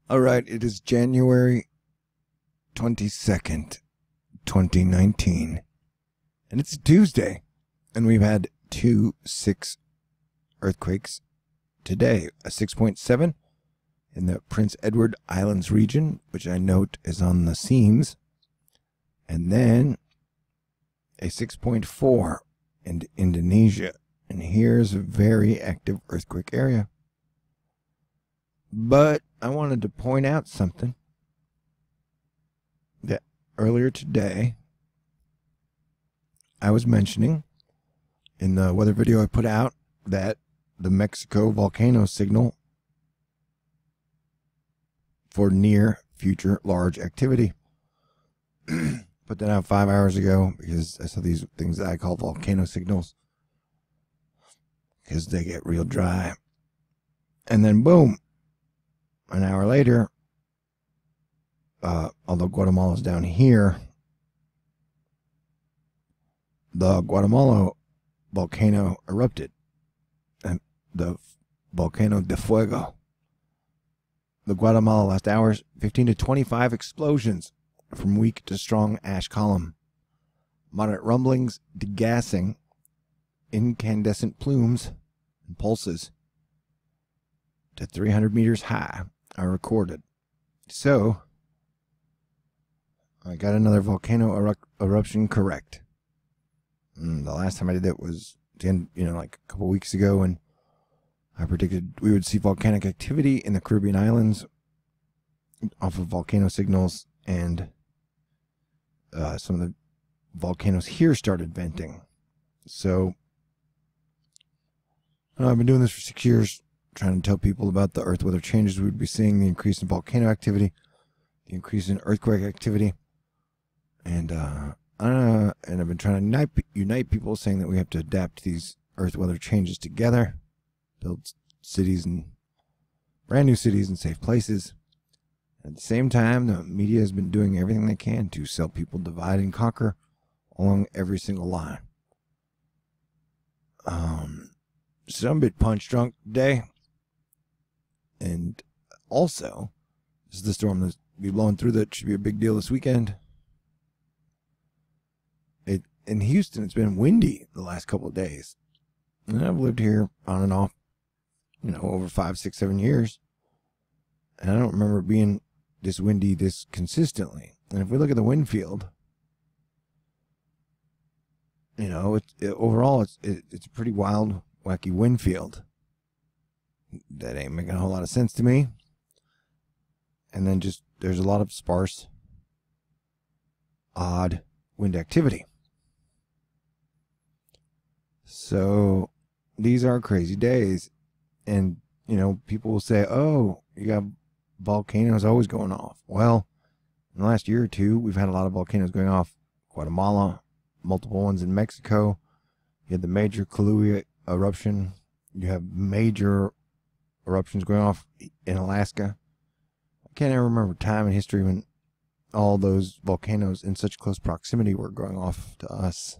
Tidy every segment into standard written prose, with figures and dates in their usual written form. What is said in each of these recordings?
All right, it is January 22nd, 2019, and it's a Tuesday, and we've had 6 earthquakes today. A 6.7 in the Prince Edward Islands region, which I note is on the seams, and then a 6.4 in Indonesia, and here's a very active earthquake area. But I wanted to point out something that earlier today I was mentioning in the weather video I put out that the Mexico volcano signal for near future large activity. Put that out 5 hours ago because I saw these things that I call volcano signals because they get real dry. And then boom, an hour later, although Guatemala's down here, the Guatemala volcano erupted, and the Volcano de Fuego. The Guatemala last hours, 15 to 25 explosions from weak to strong ash column. Moderate rumblings, degassing, incandescent plumes, and pulses to 300 meters high are recorded. So, I got another volcano eruption correct. The last time I did that was, like a couple weeks ago, and I predicted we would see volcanic activity in the Caribbean islands off of volcano signals, and some of the volcanoes here started venting. So, I've been doing this for 6 years, trying to tell people about the earth weather changes we would be seeing, the increase in volcano activity, the increase in earthquake activity, and I've been trying to unite people, saying that we have to adapt to these earth weather changes together, build cities and brand new cities and safe places. At the same time, the media has been doing everything they can to sell people divide and conquer along every single line. So I'm a bit punch drunk today. And also, this is the storm that's be blowing through that should be a big deal this weekend. In Houston, it's been windy the last couple of days. And I've lived here on and off, over 5, 6, 7 years. And I don't remember it being this windy this consistently. And if we look at the wind field, overall it's a pretty wild, wacky wind field. That ain't making a whole lot of sense to me. And then there's a lot of sparse, odd wind activity. So these are crazy days. And, people will say, oh, you got volcanoes always going off. Well, in the last year or two, we've had a lot of volcanoes going off. Guatemala, multiple ones in Mexico. You had the major Kailua eruption. You have major eruptions going off in Alaska. I can't ever remember a time in history when all those volcanoes in such close proximity were going off to us.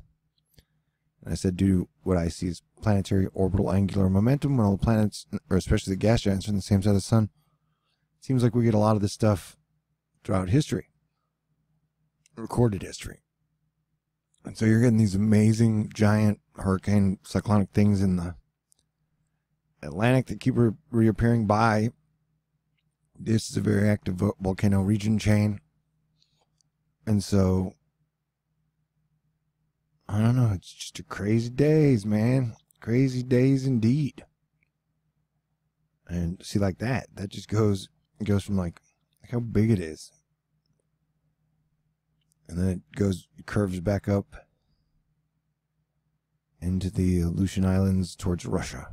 And I said, due to what I see as planetary orbital angular momentum, when all the planets, or especially the gas giants, are on the same side of the sun, it seems like we get a lot of this stuff throughout history, recorded history. And so you're getting these amazing giant hurricane cyclonic things in the Atlantic that keep reappearing by. This is a very active volcano region chain. And so, I don't know, it's just a crazy days, man. Crazy days indeed. And see, like that just goes from like how big it is. And then it curves back up into the Aleutian Islands towards Russia.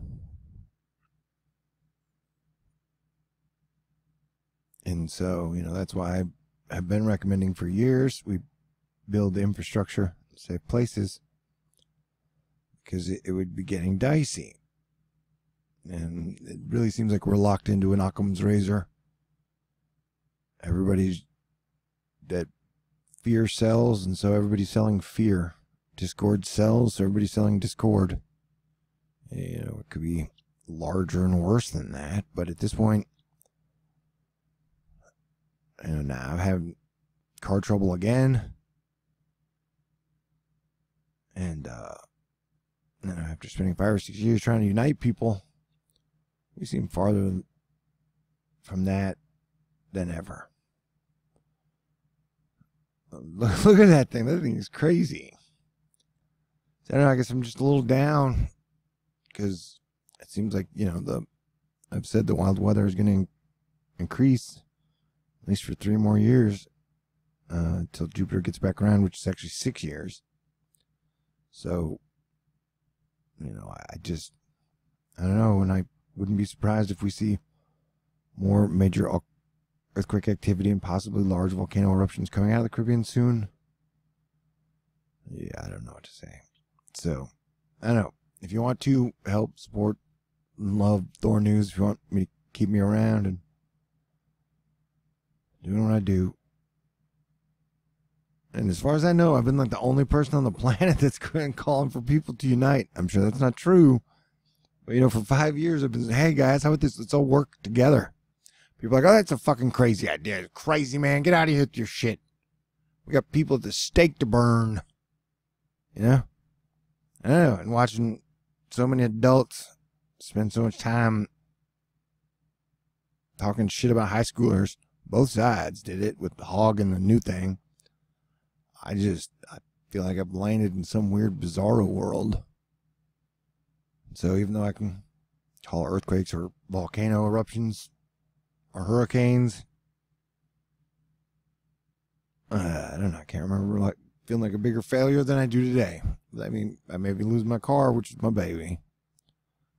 And so, that's why I've been recommending for years we build infrastructure, safe places, because it would be getting dicey. And it really seems like we're locked into an Occam's razor. Everybody's that fear sells, and so everybody's selling fear. Discord sells, so everybody's selling discord. It could be larger and worse than that, but at this point, And now I've had car trouble again. And after spending 5 or 6 years trying to unite people, we seem farther from that than ever. Look at that thing. That thing is crazy. So I don't know, I guess I'm just a little down because it seems like, I've said the wild weather is going to increase at least for 3 more years until Jupiter gets back around, which is actually 6 years. So, I don't know, and I wouldn't be surprised if we see more major earthquake activity and possibly large volcano eruptions coming out of the Caribbean soon. Yeah, I don't know what to say. So, I don't know. If you want to help support and love Thor News, if you want me to keep me around and doing what I do. And as far as I know, I've been like the only person on the planet that's calling for people to unite. I'm sure that's not true. But, for 5 years, I've been saying, hey, guys, how about this? Let's all work together. People are like, oh, that's a fucking crazy idea. It's crazy, man. Get out of here with your shit. We got people at the stake to burn. I don't know. And watching so many adults spend so much time talking shit about high schoolers. Both sides did it with the hog and the new thing. I feel like I've landed in some weird bizarro world. So even though I can call earthquakes or volcano eruptions or hurricanes, I don't know. I can't remember feeling like a bigger failure than I do today. I mean, I may be losing my car, which is my baby.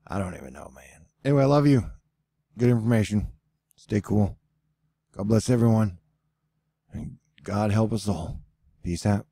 I don't even know, man. Anyway, I love you. Good information. Stay cool. God bless everyone. And God help us all. Peace out.